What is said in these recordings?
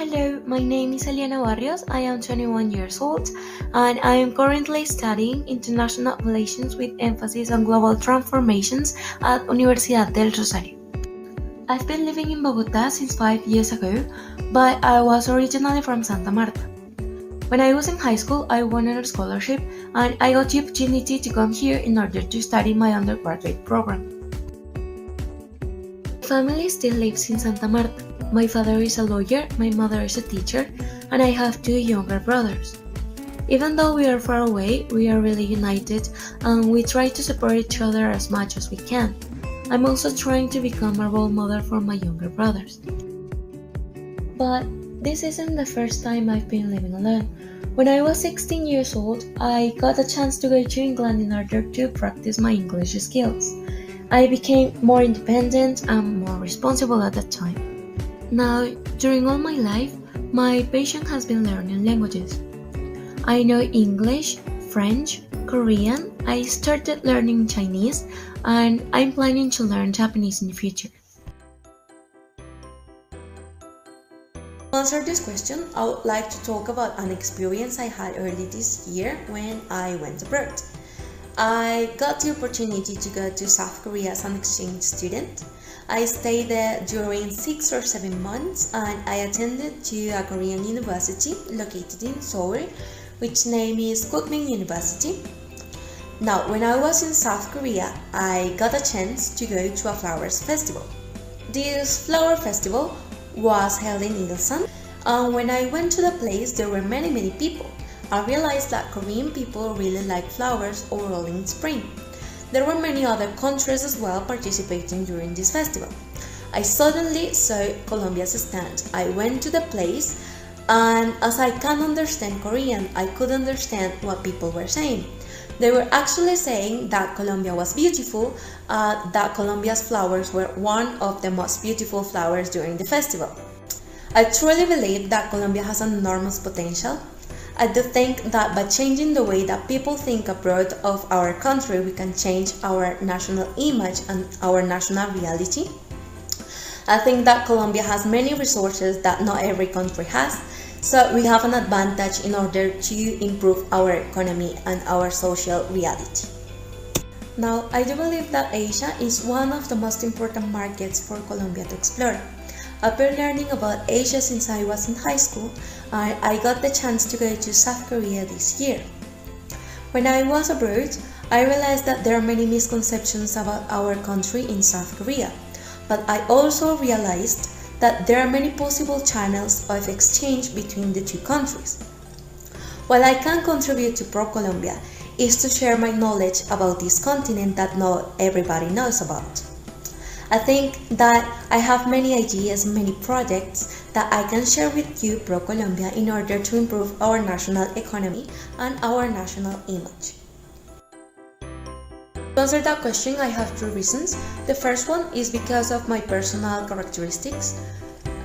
Hello, my name is Eliana Barrios. I am 21 years old and I am currently studying International Relations with emphasis on global transformations at Universidad del Rosario. I've been living in Bogotá since 5 years ago, but I was originally from Santa Marta. When I was in high school, I wanted a scholarship and I got the opportunity to come here in order to study my undergraduate program. My family still lives in Santa Marta. My father is a lawyer, my mother is a teacher, and I have 2 younger brothers. Even though we are far away, we are really united and we try to support each other as much as we can. I'm also trying to become a role model for my younger brothers. But this isn't the first time I've been living alone. When I was 16 years old, I got a chance to go to England in order to practice my English skills. I became more independent and more responsible at that time. Now, during all my life, my passion has been learning languages. I know English, French, Korean, I started learning Chinese, and I'm planning to learn Japanese in the future. To answer this question, I would like to talk about an experience I had early this year when I went abroad. I got the opportunity to go to South Korea as an exchange student. I stayed there during 6 or 7 months and I attended to a Korean university located in Seoul, which name is Kookmin University. Now, when I was in South Korea, I got a chance to go to a flowers festival. This flower festival was held in Ilsan, and when I went to the place, there were many people. I realized that Korean people really like flowers overall in spring. There were many other countries as well participating during this festival. I suddenly saw Colombia's stand. I went to the place and as I can understand Korean, I could understand what people were saying. They were actually saying that Colombia was beautiful, that Colombia's flowers were one of the most beautiful flowers during the festival. I truly believe that Colombia has an enormous potential. I do think that by changing the way that people think abroad of our country, we can change our national image and our national reality. I think that Colombia has many resources that not every country has, so we have an advantage in order to improve our economy and our social reality. Now, I do believe that Asia is one of the most important markets for Colombia to explore. I've been learning about Asia since I was in high school and I got the chance to go to South Korea this year. When I was abroad, I realized that there are many misconceptions about our country in South Korea, but I also realized that there are many possible channels of exchange between the two countries. What I can contribute to PROCOLOMBIA is to share my knowledge about this continent that not everybody knows about. I think that I have many ideas, many projects that I can share with you, PROCOLOMBIA, in order to improve our national economy and our national image. To answer that question, I have 2 reasons. The first one is because of my personal characteristics.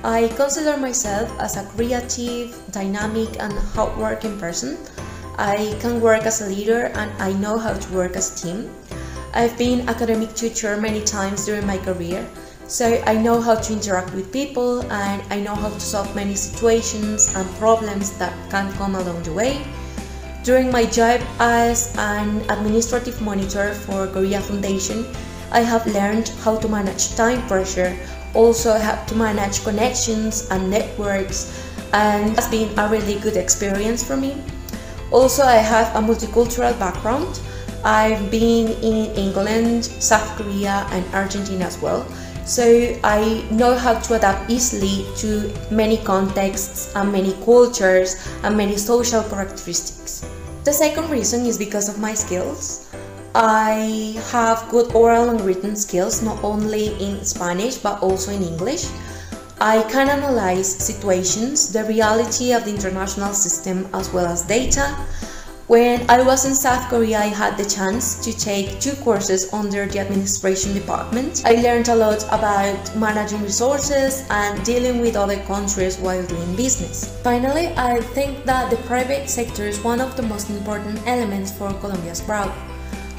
I consider myself as a creative, dynamic, and hardworking person. I can work as a leader and I know how to work as a team. I've been academic tutor many times during my career, so I know how to interact with people and I know how to solve many situations and problems that can come along the way. During my job as an administrative monitor for Korea Foundation, I have learned how to manage time pressure, also how to manage connections and networks, and it's been a really good experience for me. Also, I have a multicultural background. I've been in England, South Korea, and Argentina as well, so I know how to adapt easily to many contexts and many cultures and many social characteristics. The second reason is because of my skills. I have good oral and written skills, not only in Spanish but also in English. I can analyze situations, the reality of the international system as well as data. When I was in South Korea, I had the chance to take 2 courses under the administration department. I learned a lot about managing resources and dealing with other countries while doing business. Finally, I think that the private sector is one of the most important elements for Colombia's growth.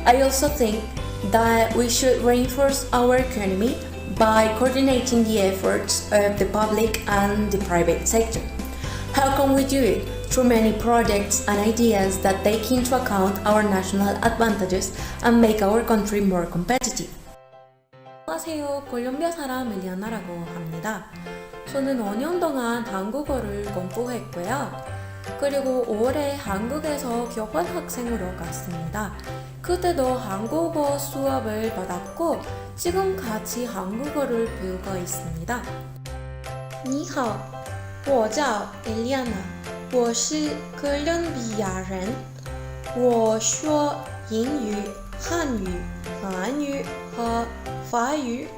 I also think that we should reinforce our economy by coordinating the efforts of the public and the private sector. How can we do it? Through many projects and ideas that take into account our national advantages and make our country more competitive. 안녕하세요. 콜롬비아 사람 엘리아나라고 합니다. 저는 5년 동안 한국어를 공부했고요. 그리고 올해 한국에서 교환 학생으로 갔습니다. 그때도 한국어 수업을 받았고 지금 같이 한국어를 배우고 있습니다. 你好，我叫 Eliana，我是哥伦比亚人，我说英语、汉语、韩语和法语。